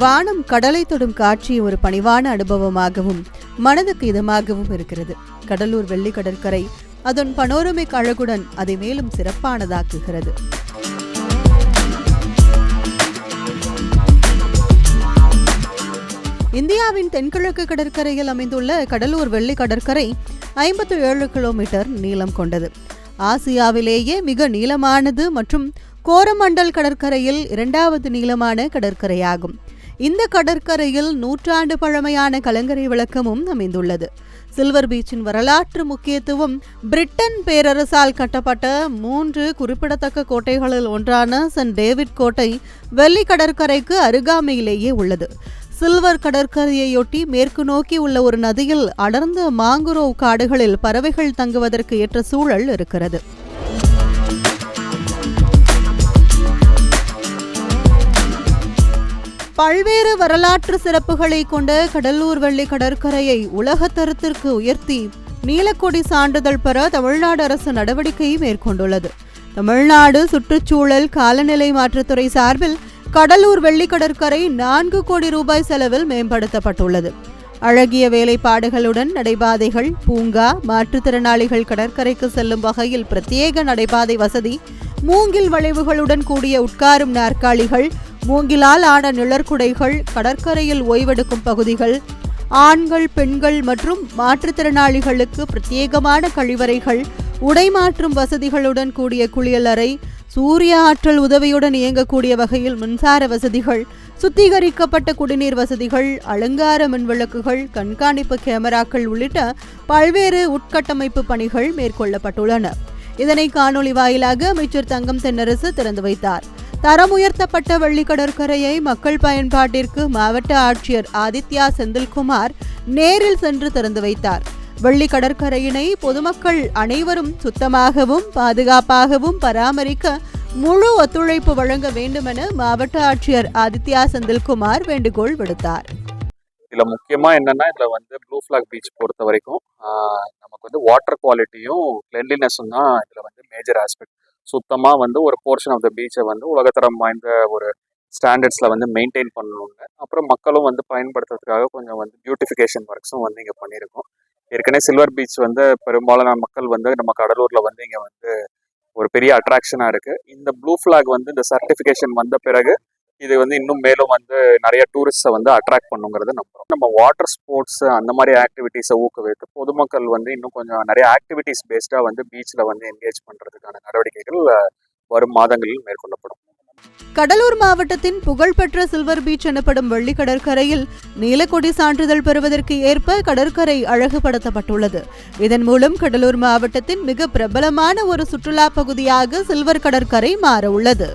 வானம் கடலை தொடும் காட்சி ஒரு பணிவான அனுபவமாகவும் மனதுக்கு இதமாகவும் இருக்கிறது. கடலூர் வெள்ளி கடற்கரை அதன் பனோரமிக் அழகுடன் அதை மேலும் சிறப்பானதாக்குகிறது. இந்தியாவின் தென்கிழக்கு கடற்கரையில் அமைந்துள்ள கடலூர் வெள்ளி கடற்கரை 57 கிலோமீட்டர் நீளம் கொண்டது. ஆசியாவிலேயே மிக நீளமானது மற்றும் கோரமண்டல் கடற்கரையில் 2வது நீளமான கடற்கரையாகும். இந்த கடற்கரையில் 100 ஆண்டு பழமையான கலங்கரை விளக்கமும் அமைந்துள்ளது. சில்வர் பீச்சின் வரலாற்று முக்கியத்துவம் பிரிட்டன் பேரரசால் கட்டப்பட்ட 3 குறிப்பிடத்தக்க கோட்டைகளில் ஒன்றான சென்ட் டேவிட் கோட்டை வெள்ளி கடற்கரைக்கு அருகாமையிலேயே உள்ளது. சில்வர் கடற்கரையொட்டி மேற்கு நோக்கி உள்ள ஒரு நதியில் அடர்ந்த மாங்குரோவ் காடுகளில் பறவைகள் தங்குவதற்கு ஏற்ற சூழல் இருக்கிறது. பல்வேறு வரலாற்று சிறப்புகளை கொண்ட கடலூர் வெள்ளி கடற்கரையை உலகத்தரத்திற்கு உயர்த்தி நீலக்கொடி சான்றிதழ் பெற தமிழ்நாடு அரசு நடவடிக்கை மேற்கொண்டுள்ளது. தமிழ்நாடு சுற்றுச்சூழல் காலநிலை மாற்றத்துறை சார்பில் கடலூர் வெள்ளி கடற்கரை 4 கோடி ரூபாய் செலவில் மேம்படுத்தப்பட்டுள்ளது. அழகிய வேலைப்பாடுகளுடன் நடைபாதைகள், பூங்கா, மாற்றுத்திறனாளிகள் கடற்கரைக்கு செல்லும் வகையில் பிரத்யேக நடைபாதை வசதி, மூங்கில் வளைவுகளுடன் கூடிய உட்காரும் நாற்காலிகள், மூங்கிலால் ஆன நிழற்குடைகள், கடற்கரையில் ஓய்வெடுக்கும் பகுதிகள், ஆண்கள், பெண்கள் மற்றும் மாற்றுத்திறனாளிகளுக்கு பிரத்யேகமான கழிவறைகள், உடை மாற்றும் வசதிகளுடன் கூடிய குளியலறை, சூரிய ஆற்றல் உதவியுடன் இயங்கக்கூடிய வகையில் மின்சார வசதிகள், சுத்திகரிக்கப்பட்ட குடிநீர் வசதிகள், அலங்கார மின்விளக்குகள், கண்காணிப்பு கேமராக்கள் உள்ளிட்ட பல்வேறு உட்கட்டமைப்பு பணிகள் மேற்கொள்ளப்பட்டுள்ளன. இதனை காணொலி வாயிலாக அமைச்சர் தங்கம் தென்னரசு திறந்து வைத்தார். தரம் உயர்த்தப்பட்ட வெள்ளி கடற்கரையை மக்கள் பயன்பாட்டிற்கு மாவட்ட ஆட்சியர் ஆதித்யா செந்தில்குமார் நேரில் சென்று திறந்து வைத்தார். வெள்ளி கடற்கரையினை பொதுமக்கள் அனைவரும் சுத்தமாகவும் பாதுகாப்பாகவும் பராமரிக்க முழு ஒத்துழைப்பு வழங்க வேண்டும் என மாவட்ட ஆட்சியர் ஆதித்யா செந்தில்குமார் வேண்டுகோள் விடுத்தார். இதுல முக்கியமா என்னன்னா, இதுல ப்ளூ ஃபிளாக் பீச் பொறுத்த வரைக்கும் நமக்கு வாட்டர் குவாலிட்டியும் கிளென்லினஸும் தான் இதுல மேஜர் ஆஸ்பெக்ட். சுத்தமா ஒரு போர்ஷன் ஆஃப் த பீச்சை உலகத்தரம் வாய்ந்த ஒரு ஸ்டாண்டர்ட்ஸ்ல மெயின்டைன் பண்ணணுங்க. அப்புறம் மக்களும் பயன்படுத்துறதுக்காக கொஞ்சம் பியூட்டிஃபிகேஷன் ஒர்க்ஸும் இங்க பண்ணியிருக்கோம். ஏற்கனவே சில்வர் பீச் பெரும்பாலான மக்கள் நம்ம கடலூர்ல இங்க ஒரு பெரிய அட்ராக்ஷனா இருக்கு. இந்த ப்ளூ ஃபிளாக் இந்த சர்டிபிகேஷன் வந்த பிறகு இது இன்னும் மேலும் நிறைய டூரிஸ்டை அட்ராக்ட் பண்ணுங்கிறத நம்புறோம். நம்ம வாட்டர் ஸ்போர்ட்ஸ் அந்த மாதிரி ஆக்டிவிட்டிஸை ஊக்குவித்து பொதுமக்கள் இன்னும் கொஞ்சம் நிறைய ஆக்டிவிட்டிஸ் பேஸ்டா பீச்ல என்கேஜ் பண்றதுக்கான நடவடிக்கைகள் வரும் மாதங்களில் மேற்கொள்ளப்படும். கடலூர் மாவட்டத்தின் புகழ்பெற்ற சில்வர் பீச் எனப்படும் வெள்ளி கடற்கரையில் நீலக்கொடி சான்றிதழ் பெறுவதற்கு ஏற்ப கடற்கரை அழகுபடுத்தப்பட்டுள்ளது. இதன் மூலம் கடலூர் மாவட்டத்தின் மிக பிரபலமான ஒரு சுற்றுலா பகுதியாக சில்வர் கடற்கரை மாற உள்ளது.